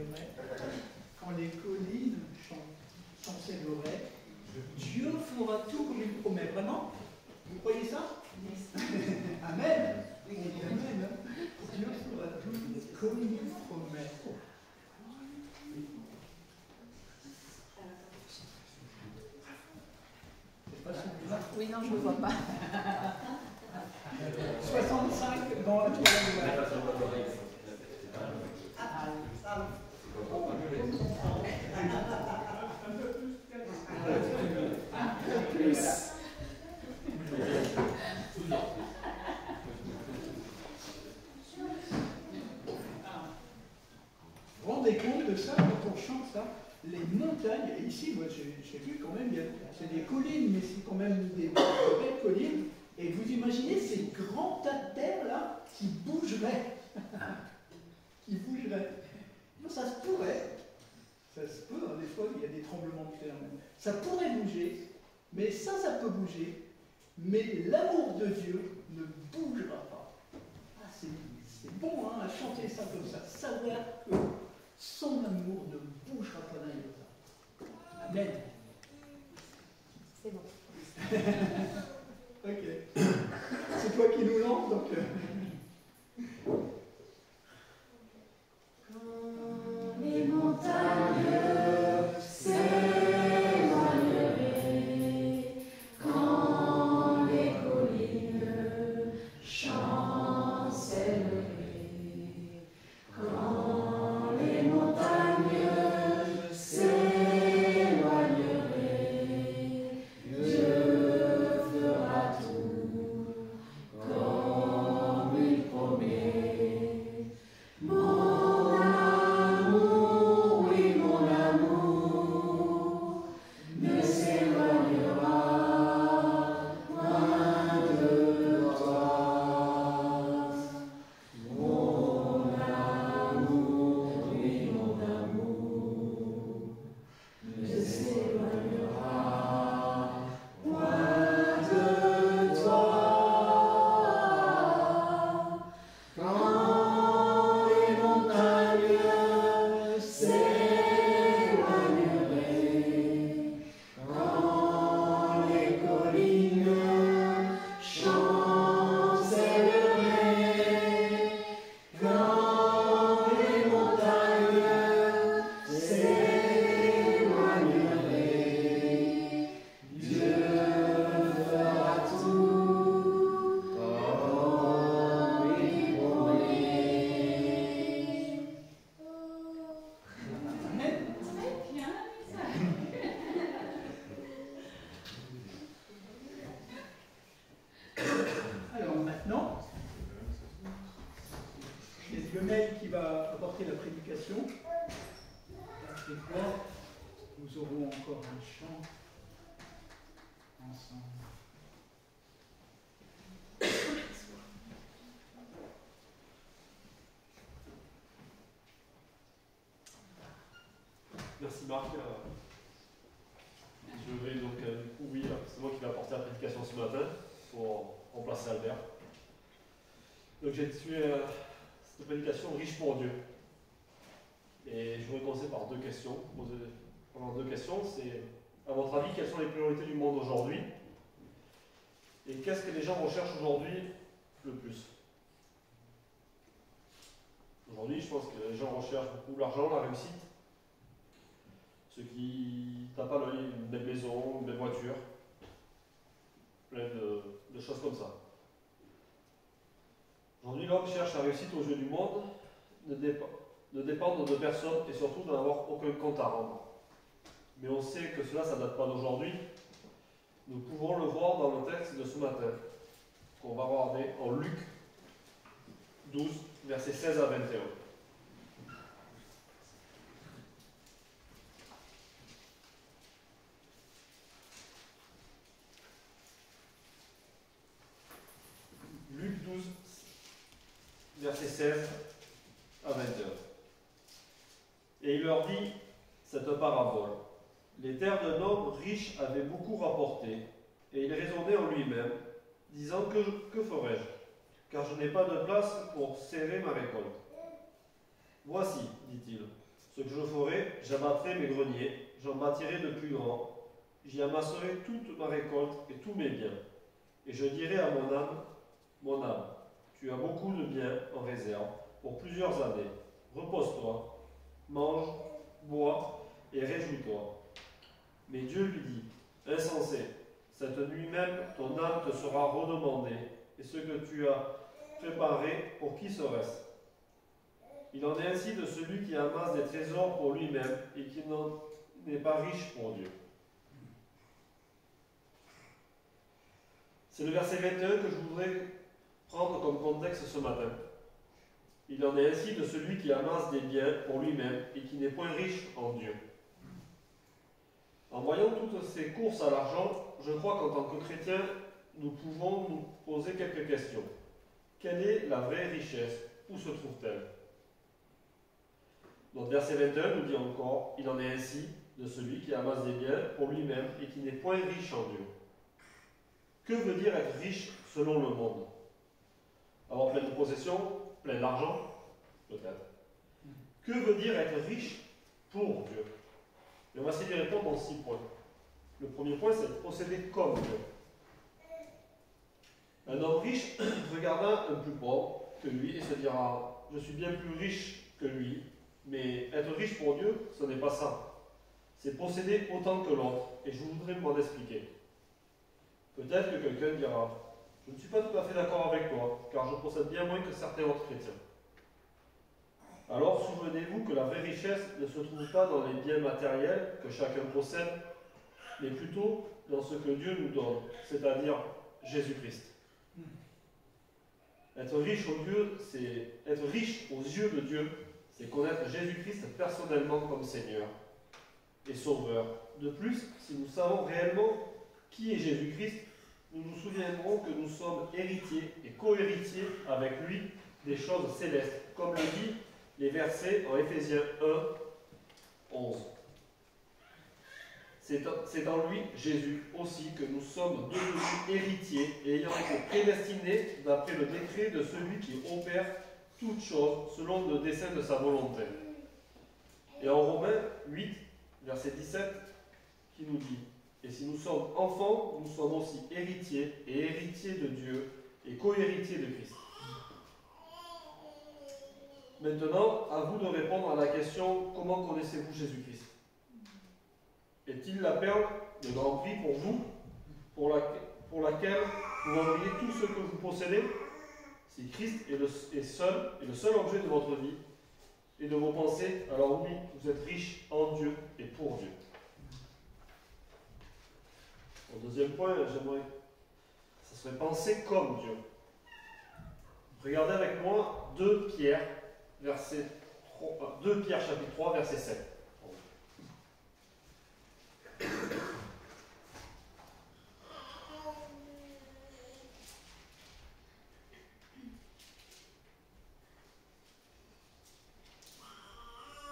m'éloignerai. Quand les collines chancelleraient, Dieu fera tout comme il promet. Vraiment? Vous croyez ça? Amen. On dit Amen. Dieu fera tout comme il promet. C'est pas celui-là? Oui, non, je ne le vois pas. 65 dans la toile. Plus. Vous vous rendez compte de ça quand on chante ça? Les montagnes, et ici, moi j'ai vu quand même, c'est des collines, mais c'est quand même des belles collines. Et vous imaginez ces grands tas de terre là qui bougeraient. Qui bougeraient. Non, ça se pourrait. Ça se peut, hein, des fois il y a des tremblements de terre même. Ça pourrait bouger, mais ça peut bouger. Mais l'amour de Dieu ne bougera pas. Ah, c'est bon hein, à chanter ça comme ça. Savoir que son amour ne bougera pas d'un iota. Amen. C'est bon. Ok. C'est toi qui nous lance, donc. Quand les montagnes s'éloigneraient, quand les collines chancelleraient, quand les montagnes s'éloigneraient, Dieu fera tout comme il promet. Mon amour, oui, mon amour, ne s'éloignera loin de toi. Mon amour, oui, mon amour, ne s'éloignera loin de toi. Quand les montagnes s'éloigneraient, quand les collines chancelleraient, quand les montagnes s'éloigneraient, Dieu fera tout comme il promet. Amen. Très bien, Lisa. Alors maintenant, c'est Lionel qui va apporter la prédication. Après quoi, nous aurons encore un chant ensemble. Merci Marc. Je vais donc, du coup, oui, c'est moi qui vais apporter la prédication ce matin pour remplacer Albert. Donc j'ai intitulé cette prédication Riche pour Dieu. Et je voudrais commencer par deux questions. Pendant deux questions, c'est à votre avis, quelles sont les priorités du monde aujourd'hui? Et qu'est-ce que les gens recherchent aujourd'hui le plus? Aujourd'hui, je pense que les gens recherchent beaucoup l'argent, la réussite. Ceux qui tapent à l'œil, une belle maison, une belle voiture, plein de choses comme ça. Aujourd'hui, l'homme cherche la réussite aux yeux du monde, de dépendre de personne et surtout de n'avoir aucun compte à rendre. Mais on sait que cela, ça ne date pas d'aujourd'hui. Nous pouvons le voir dans le texte de ce matin, qu'on va regarder en Luc 12, versets 16 à 21. Luc 12, versets 16 à 21. Et il leur dit cette parabole. Les terres d'un homme riche avaient beaucoup rapporté, et il raisonnait en lui-même, disant que ferai-je, car je n'ai pas de place pour serrer ma récolte. Voici, dit-il, Ce que je ferai, j'abattrai mes greniers, j'en bâtirai de plus grands, j'y amasserai toute ma récolte et tous mes biens. Et je dirai à mon âme, tu as beaucoup de biens en réserve pour plusieurs années. Repose-toi, mange, bois et réjouis-toi. Mais Dieu lui dit, insensé, cette nuit même ton âme te sera redemandée, et ce que tu as préparé, pour qui serait-ce? Il en est ainsi de celui qui amasse des trésors pour lui-même et qui n'en est pas riche pour Dieu. C'est le verset 21 que je voudrais prendre comme contexte ce matin. Il en est ainsi de celui qui amasse des biens pour lui-même et qui n'est point riche en Dieu. En voyant toutes ces courses à l'argent, je crois qu'en tant que chrétiens, nous pouvons nous poser quelques questions. Quelle est la vraie richesse? Où se trouve-t-elle? Notre verset 21 nous dit encore, il en est ainsi de celui qui amasse des biens pour lui-même et qui n'est point riche en Dieu. Que veut dire être riche selon le monde? Avoir plein de possessions, plein d'argent? Peut-être. Que veut dire être riche pour Dieu? Et on va essayer de répondre en 6 points. Le premier point, c'est de posséder comme Dieu. Un homme riche regardera un plus pauvre que lui et se dira, je suis bien plus riche que lui, mais être riche pour Dieu, ce n'est pas ça. C'est posséder autant que l'autre, et je voudrais m'en expliquer. Peut-être que quelqu'un dira, je ne suis pas tout à fait d'accord avec toi, car je possède bien moins que certains autres chrétiens. Alors souvenez-vous que la vraie richesse ne se trouve pas dans les biens matériels que chacun possède, mais plutôt dans ce que Dieu nous donne, c'est-à-dire Jésus-Christ. Être riche aux yeux de Dieu, c'est connaître Jésus-Christ personnellement comme Seigneur et Sauveur. De plus, si nous savons réellement qui est Jésus-Christ, nous nous souviendrons que nous sommes héritiers et co-héritiers avec lui des choses célestes, comme le dit les versets en Éphésiens 1, 11. C'est en lui, Jésus, aussi, que nous sommes devenus héritiers et ayant été prédestinés d'après le décret de celui qui opère toutes choses selon le dessein de sa volonté. Et en Romains 8, verset 17, qui nous dit, et si nous sommes enfants, nous sommes aussi héritiers et héritiers de Dieu et co-héritiers de Christ. Maintenant, à vous de répondre à la question, comment connaissez-vous Jésus-Christ? Est-il la perle de grand prix pour vous, pour laquelle vous vendriez tout ce que vous possédez? Si Christ est le seul objet de votre vie et de vos pensées, alors oui, vous êtes riche en Dieu et pour Dieu. Au deuxième point, ça serait penser comme Dieu. Regardez avec moi 2 Pierre, chapitre 3, verset 7.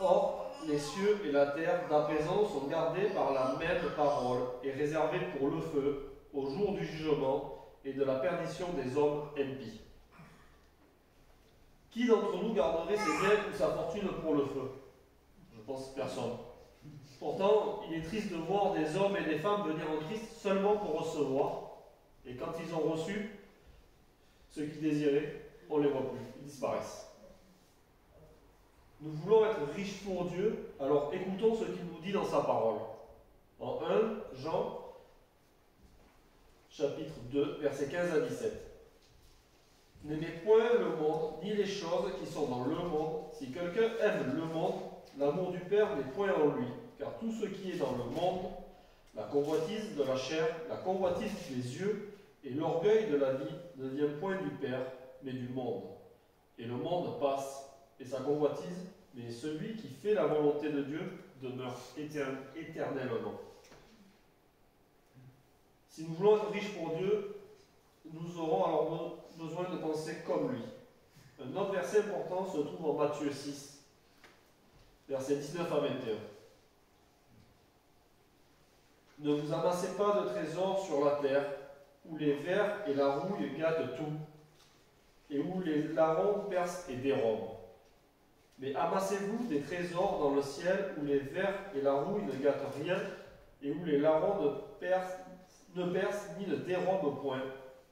Or, les cieux et la terre d'à présent sont gardés par la même parole et réservés pour le feu, au jour du jugement et de la perdition des hommes impies. Qui d'entre nous garderait ses biens ou sa fortune pour le feu? Je pense personne. Pourtant, il est triste de voir des hommes et des femmes venir en Christ seulement pour recevoir, et quand ils ont reçu ce qu'ils désiraient, on ne les voit plus, ils disparaissent. Nous voulons être riches pour Dieu, alors écoutons ce qu'il nous dit dans sa parole. En 1 Jean, chapitre 2, versets 15 à 17. N'aimez point le monde, ni les choses qui sont dans le monde. Si quelqu'un aime le monde, l'amour du Père n'est point en lui. Car tout ce qui est dans le monde, la convoitise de la chair, la convoitise des yeux et l'orgueil de la vie ne vient point du Père, mais du monde. Et le monde passe, et sa convoitise, mais celui qui fait la volonté de Dieu demeure éternellement. Si nous voulons être riches pour Dieu, nous aurons alors besoin de penser comme lui. Un autre verset important se trouve en Matthieu 6, versets 19 à 21. Ne vous amassez pas de trésors sur la terre, où les vers et la rouille gâtent tout, et où les larrons percent et dérobent. Mais amassez-vous des trésors dans le ciel où les vers et la rouille ne gâtent rien et où les larrons ne percent ni ne dérobent point.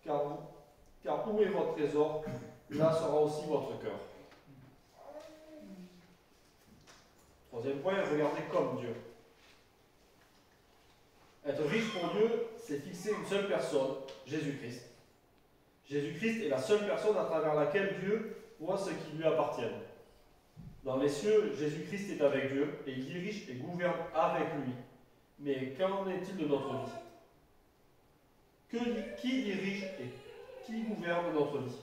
Car où est votre trésor, là sera aussi votre cœur. Troisième point, regardez comme Dieu. Être riche pour Dieu, c'est fixer une seule personne, Jésus-Christ. Jésus-Christ est la seule personne à travers laquelle Dieu voit ce qui lui appartient. Dans les cieux, Jésus-Christ est avec Dieu et il dirige et gouverne avec lui. Mais qu'en est-il de notre vie? Qui dirige et qui gouverne notre vie?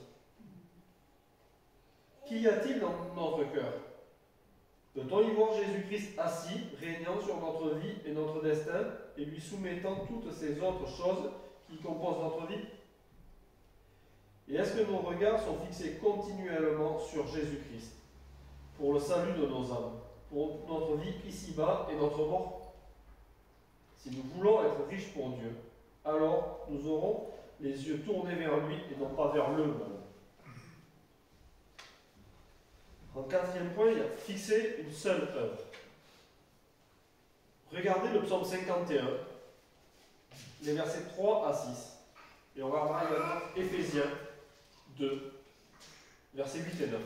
Qu'y a-t-il dans notre cœur? Peut-on y voir Jésus-Christ assis, régnant sur notre vie et notre destin, et lui soumettant toutes ces autres choses qui composent notre vie? Et est-ce que nos regards sont fixés continuellement sur Jésus-Christ, pour le salut de nos âmes, pour notre vie ici-bas et notre mort? Si nous voulons être riches pour Dieu, alors nous aurons les yeux tournés vers lui et non pas vers le monde. En quatrième point, il y a fixer une seule œuvre. Regardez le psaume 51, les versets 3 à 6. Et on regardera également Éphésiens 2, versets 8 et 9.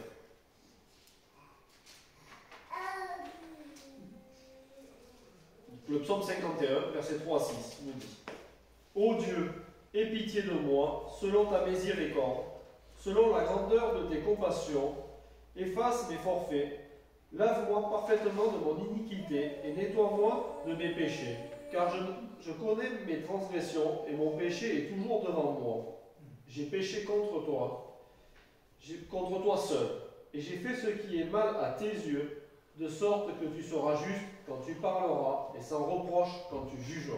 Le psaume 51, versets 3 à 6, nous dit: Ô Dieu, aie pitié de moi, selon ta miséricorde, selon la grandeur de tes compassions, efface mes forfaits, lave-moi parfaitement de mon iniquité et nettoie-moi de mes péchés, car je connais mes transgressions et mon péché est toujours devant moi. J'ai péché contre toi seul, et j'ai fait ce qui est mal à tes yeux, de sorte que tu seras juste quand tu parleras et sans reproche quand tu jugeras.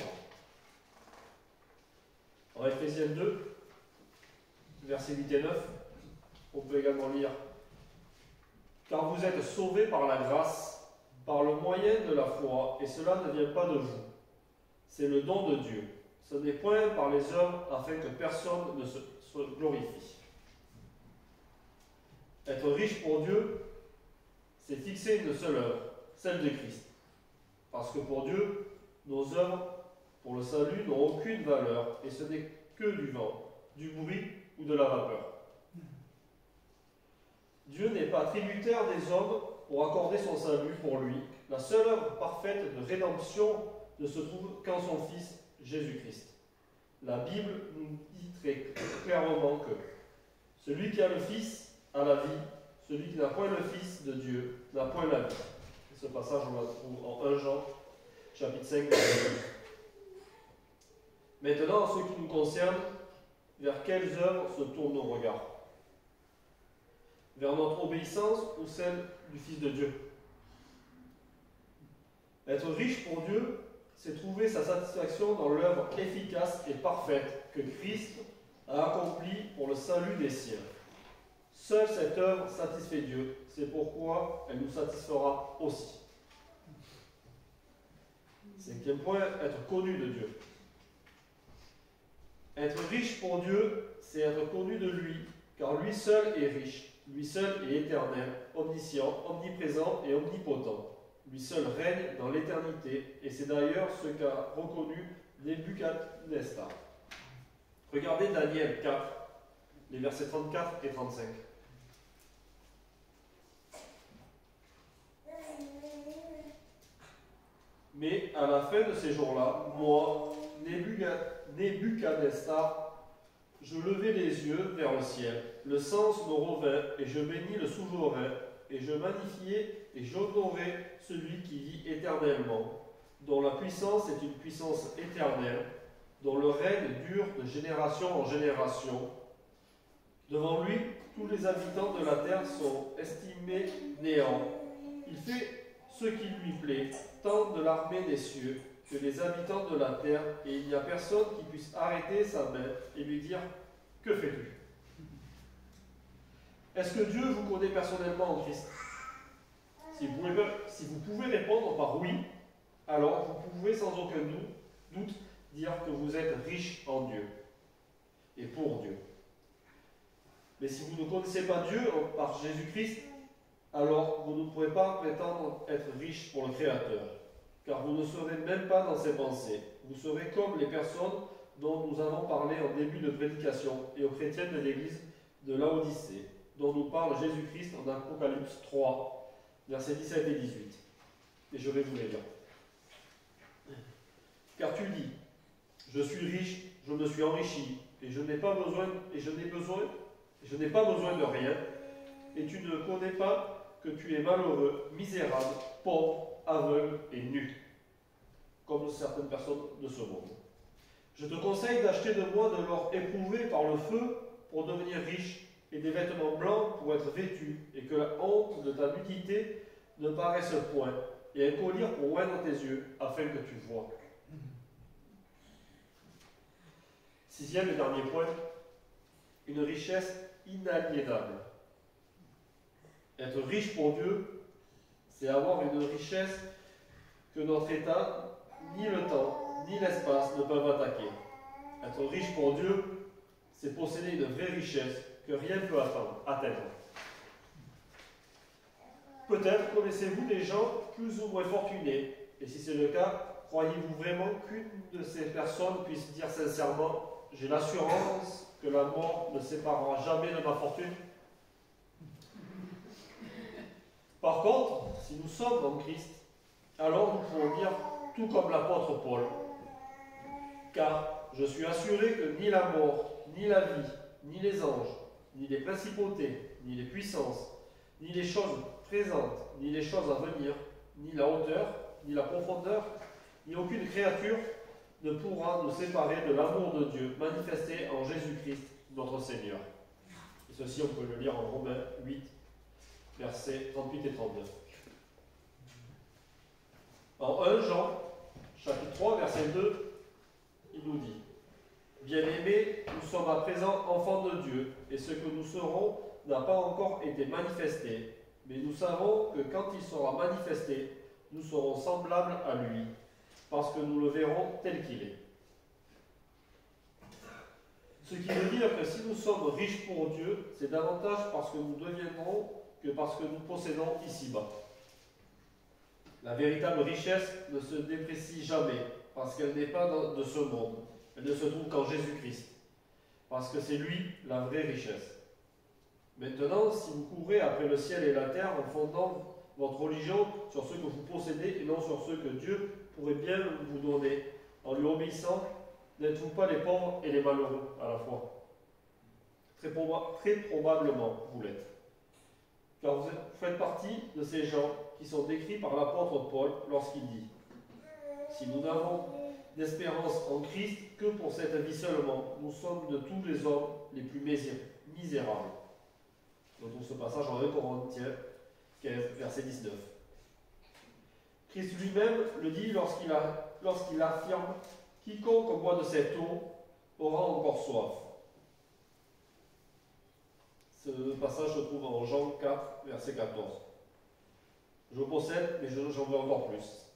En Éphésiens 2, versets 8 et 9, on peut également lire: Car vous êtes sauvés par la grâce, par le moyen de la foi, et cela ne vient pas de vous. C'est le don de Dieu. Ce n'est point par les œuvres afin que personne ne se glorifie. Être riche pour Dieu, c'est fixer une seule œuvre, celle de Christ. Parce que pour Dieu, nos œuvres pour le salut n'ont aucune valeur, et ce n'est que du vent, du bruit ou de la vapeur. Dieu n'est pas tributaire des hommes pour accorder son salut pour lui. La seule œuvre parfaite de rédemption ne se trouve qu'en son Fils, Jésus-Christ. La Bible nous dit très clairement que celui qui a le Fils a la vie, celui qui n'a point le Fils de Dieu n'a point la vie. Et ce passage, on le trouve en 1 Jean, chapitre 5, verset 12. Maintenant, en ce qui nous concerne, vers quelles œuvres se tournent nos regards? Vers notre obéissance ou celle du Fils de Dieu? Être riche pour Dieu, c'est trouver sa satisfaction dans l'œuvre efficace et parfaite que Christ a accomplie pour le salut des siens. Seule cette œuvre satisfait Dieu, c'est pourquoi elle nous satisfera aussi. Cinquième point, être connu de Dieu. Être riche pour Dieu, c'est être connu de lui, car lui seul est riche. Lui seul est éternel, omniscient, omniprésent et omnipotent. Lui seul règne dans l'éternité, et c'est d'ailleurs ce qu'a reconnu Nebuchadnezzar. Regardez Daniel 4, les versets 34 et 35. Mais à la fin de ces jours-là, moi, Nebuchadnezzar, je levai les yeux vers le ciel, le sens me revint, et je bénis le souverain, et je magnifiai et j'honorai celui qui vit éternellement, dont la puissance est une puissance éternelle, dont le règne dure de génération en génération. Devant lui, tous les habitants de la terre sont estimés néant. Il fait ce qui lui plaît, tant de l'armée des cieux que les habitants de la terre, et il n'y a personne qui puisse arrêter sa main et lui dire « Que fais-tu » Est-ce que Dieu vous connaît personnellement en Christ? Si vous pouvez répondre par oui, alors vous pouvez sans aucun doute dire que vous êtes riche en Dieu et pour Dieu. Mais si vous ne connaissez pas Dieu par Jésus-Christ, alors vous ne pourrez pas prétendre être riche pour le Créateur, car vous ne serez même pas dans ses pensées. Vous serez comme les personnes dont nous avons parlé en début de prédication et aux chrétiennes de l'église de Laodicée, dont nous parle Jésus-Christ en Apocalypse 3, versets 17 et 18. Et je vais vous les lire. Car tu dis, je suis riche, je me suis enrichi, et je n'ai pas besoin de rien, et tu ne connais pas que tu es malheureux, misérable, pauvre, aveugle et nu, comme certaines personnes de ce monde. Je te conseille d'acheter de moi de l'or éprouvé par le feu pour devenir riche, et des vêtements blancs pour être vêtu, et que la honte de ta nudité ne paraisse point, et un collier pour oindre tes yeux, afin que tu vois. Sixième et dernier point, une richesse inaliénable. Être riche pour Dieu, c'est avoir une richesse que notre état, ni le temps, ni l'espace ne peuvent attaquer. Être riche pour Dieu, c'est posséder une vraie richesse que rien ne peut atteindre. Peut-être connaissez-vous des gens plus ou moins fortunés, et si c'est le cas, croyez-vous vraiment qu'une de ces personnes puisse dire sincèrement « J'ai l'assurance que la mort ne séparera jamais de ma fortune ». Par contre, si nous sommes en Christ, alors nous pouvons dire tout comme l'apôtre Paul, « Car je suis assuré que ni la mort, ni la vie, ni les anges, ni les principautés, ni les puissances, ni les choses présentes, ni les choses à venir, ni la hauteur, ni la profondeur, ni aucune créature ne pourra nous séparer de l'amour de Dieu manifesté en Jésus-Christ, notre Seigneur. » Et ceci, on peut le lire en Romains 8, versets 38 et 39. En 1 Jean, chapitre 3, verset 2, il nous dit « Bien-aimés, nous sommes à présent enfants de Dieu, et ce que nous serons n'a pas encore été manifesté, mais nous savons que quand il sera manifesté, nous serons semblables à lui, parce que nous le verrons tel qu'il est. » Ce qui veut dire que si nous sommes riches pour Dieu, c'est davantage parce que nous deviendrons que parce que nous possédons ici-bas. La véritable richesse ne se déprécie jamais, parce qu'elle n'est pas de ce monde. Elle ne se trouve qu'en Jésus-Christ, parce que c'est lui la vraie richesse. Maintenant, si vous courez après le ciel et la terre en fondant votre religion sur ce que vous possédez et non sur ce que Dieu pourrait bien vous donner, en lui obéissant, n'êtes-vous pas les pauvres et les malheureux à la fois? Très probablement, vous l'êtes. Car vous faites partie de ces gens qui sont décrits par l'apôtre Paul lorsqu'il dit « Si nous n'avons d'espérance en Christ que pour cette vie seulement, nous sommes de tous les hommes les plus misérables. » On trouve ce passage en 1 Corinthiens 15, verset 19. Christ lui-même le dit lorsqu'il affirme « Quiconque boit de cette eau aura encore soif ». Ce passage se trouve en Jean 4, verset 14. « Je possède, mais j'en veux encore plus.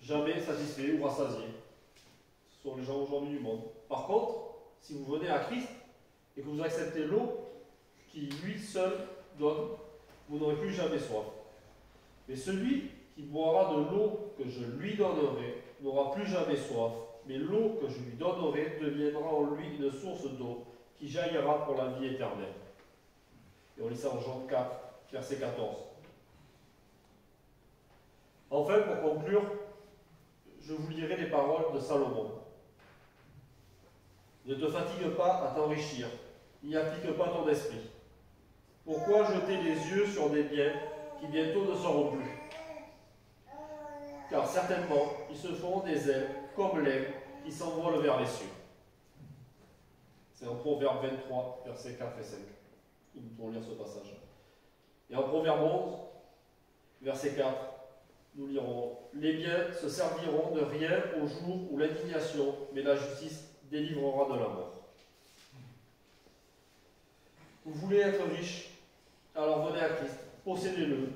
Jamais satisfait ou rassasié. » Ce sont les gens aujourd'hui du monde. Par contre, si vous venez à Christ et que vous acceptez l'eau qui lui seul donne, vous n'aurez plus jamais soif. Mais celui qui boira de l'eau que je lui donnerai n'aura plus jamais soif, mais l'eau que je lui donnerai deviendra en lui une source d'eau qui jaillira pour la vie éternelle. Et on lit ça en Jean 4, verset 14. Enfin, pour conclure, je vous lirai les paroles de Salomon. Ne te fatigue pas à t'enrichir, n'y applique pas ton esprit. Pourquoi jeter les yeux sur des biens qui bientôt ne seront plus? Car certainement, ils se feront des ailes comme l'aigle qui s'envole vers les cieux. C'est en Proverbe 23, versets 4 et 5. Nous pouvons lire ce passage. Et en Proverbe 11, verset 4, nous lirons « Les biens se serviront de rien au jour où l'indignation, mais la justice délivrera de la mort. » Vous voulez être riche? Alors venez à Christ, possédez-le,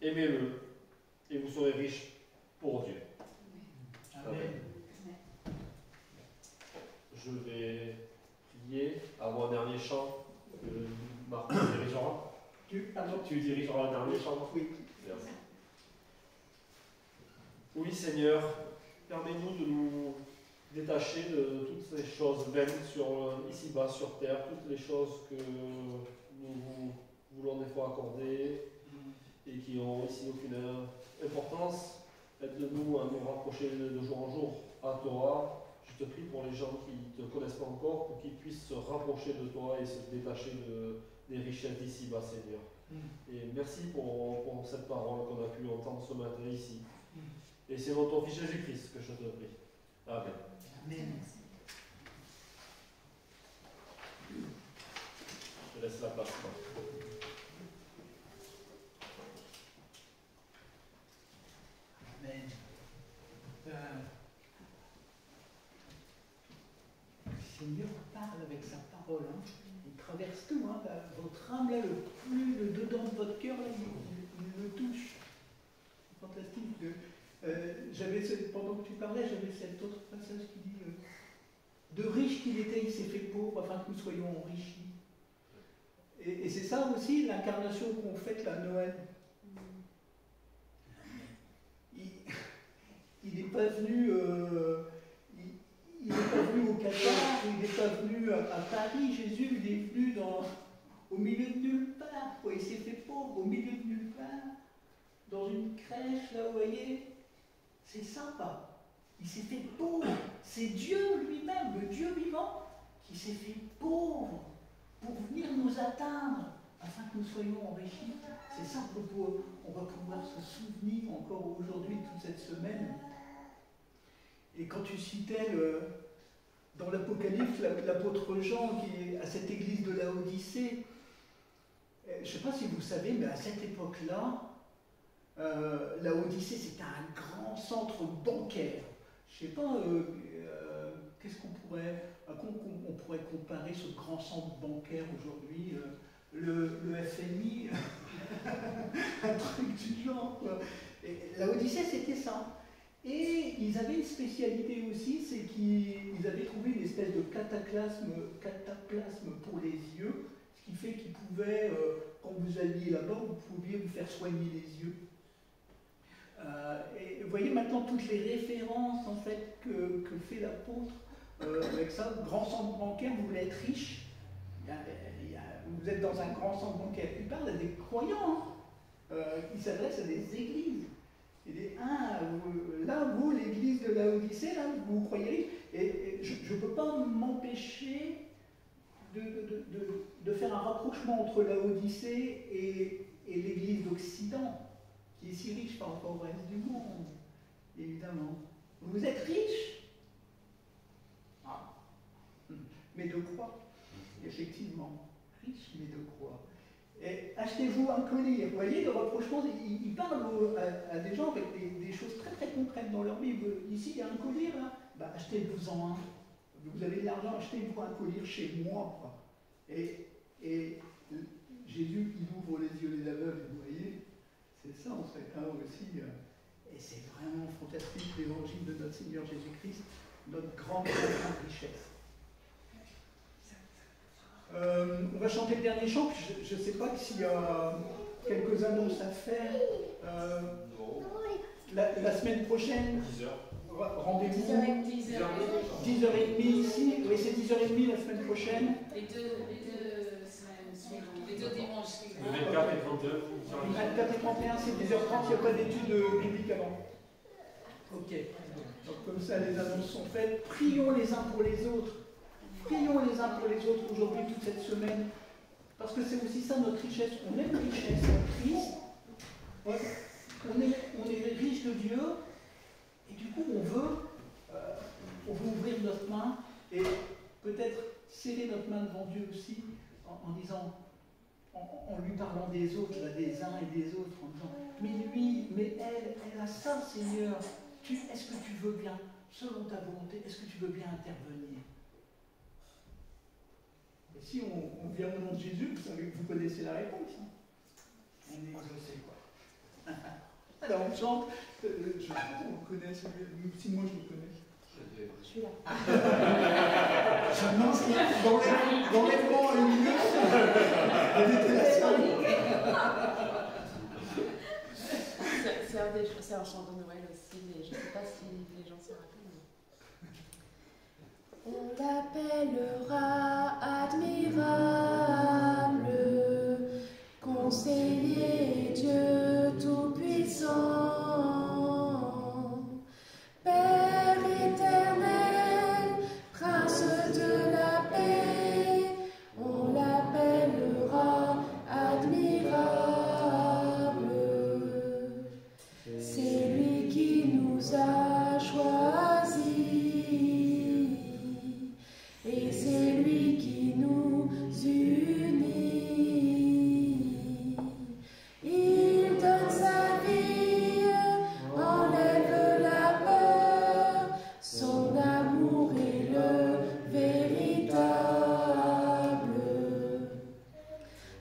aimez-le, et vous serez riche pour Dieu. Amen. Je vais prier avant un dernier chant. Marc dirigeras. Tu dirigeras le dernier chant. Oui. Oui, Seigneur, permets-nous de nous détacher de toutes ces choses vaines ici-bas, sur terre, toutes les choses que nous voulons des fois accorder et qui ont ici aucune importance. Aide-nous à nous rapprocher de jour en jour à toi. Je te prie pour les gens qui ne te connaissent pas encore, pour qu'ils puissent se rapprocher de toi et se détacher des richesses d'ici-bas, Seigneur. Et merci pour cette parole qu'on a pu entendre ce matin ici. Et c'est dans ton Fils Jésus-Christ que je te prie. Amen. Amen. Je te laisse la place. Amen. Le Seigneur parle avec sa parole. Hein. Il traverse tout. Hein. Votre âme, là, le dedans de votre cœur, là, il le touche. C'est fantastique. Pendant que tu parlais, j'avais cet autre passage qui dit de riche qu'il était, il s'est fait pauvre afin que nous soyons enrichis. Et c'est ça aussi l'incarnation qu'on fête à Noël. Il n'est pas venu au Qatar, il n'est pas venu à Paris. Jésus, il est venu au milieu de nulle part. Il s'est fait pauvre au milieu de nulle part, dans une crèche, là, vous voyez. C'est sympa. Il s'est fait pauvre. C'est Dieu lui-même, le Dieu vivant, qui s'est fait pauvre pour venir nous atteindre, afin que nous soyons enrichis. C'est ça qu'on va pouvoir se souvenir encore aujourd'hui, toute cette semaine. Et quand tu citais dans l'Apocalypse l'apôtre Jean qui est à cette église de Laodicée, je ne sais pas si vous savez, mais à cette époque-là, Laodicée c'était un grand centre bancaire. Je ne sais pas, à quoi on pourrait comparer ce grand centre bancaire aujourd'hui, le FMI, un truc du genre, quoi. Et Laodicée c'était ça. Et ils avaient une spécialité aussi, c'est qu'ils avaient trouvé une espèce de cataplasme pour les yeux, ce qui fait qu'ils pouvaient, quand vous alliez là-bas, vous pouviez vous faire soigner les yeux. Et vous voyez maintenant toutes les références en fait que fait l'apôtre avec ça. Grand centre bancaire, vous voulez être riche, vous êtes dans un grand centre bancaire. Il parle à des croyants, il s'adresse à des églises. Il dit, là, vous, l'église de Laodicée, là, vous croyez riche. Et je ne peux pas m'empêcher de faire un rapprochement entre Laodicée et l'église d'Occident, qui est si riche par rapport au reste du monde, évidemment. Vous êtes riche, mais de quoi? Effectivement, riche, mais de quoi? Et achetez-vous un collier. Vous voyez, le rapprochement, il parle à des gens avec des choses très très concrètes dans leur vie. Ici, il y a un collier, là, achetez-vous-en un. Vous avez de l'argent, achetez-vous un collier chez moi, quoi. Et Jésus, il ouvre les yeux des aveugles, vous voyez. C'est ça, en fait, hein, aussi. Et c'est vraiment fantastique, l'évangile de notre Seigneur Jésus-Christ, notre grande richesse. On va chanter le dernier chant. Je ne sais pas s'il y a quelques annonces à faire. La semaine prochaine, 10h. Rendez-vous 10h30 ici. Oui, c'est 10h30 la semaine prochaine. Les deux semaines suivantes, les deux dimanches suivants. Le 24 et 31. Le 24 et 31, c'est 10h30, il n'y a pas d'études bibliques avant. Ok. Donc comme ça, les annonces sont faites. Prions les uns pour les autres. Prions les uns pour les autres aujourd'hui, toute cette semaine. Parce que c'est aussi ça notre richesse. On est une richesse en Christ. On est riche de Dieu. Et du coup, on veut ouvrir notre main et peut-être serrer notre main devant Dieu aussi en disant, en lui parlant des autres, là, des uns et des autres, en disant, mais lui, mais elle a ça, Seigneur. Est-ce que tu veux bien, selon ta volonté, est-ce que tu veux bien intervenir? Et si on vient au nom de Jésus, vous connaissez la réponse. Hein. On est exaucé, quoi. Alors on chante, on connaît celui-là, si moi je le connais. Je suis là. Non, dans l'enlèvement à une minute, elle était la seule. C'est un chant de Noël aussi, mais je pas si les gens s'y rappellent. On l'appellera admirable, conseiller Dieu tout-puissant, Père éternel, Prince de la paix, on l'appellera admirable. C'est lui qui nous a choisis et c'est lui qui nous unit. Il donne sa vie, enlève la peur, son amour est le véritable.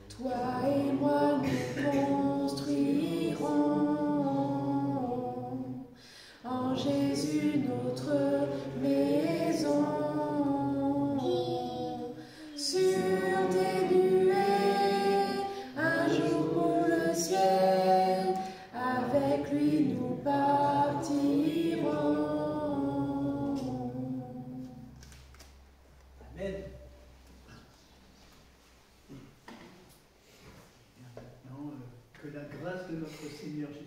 Toi et moi nous construirons en Jésus notre maison, sur des nuées, un jour pour le ciel, avec lui nous partirons. Amen. Et maintenant, que la grâce de notre Seigneur Jésus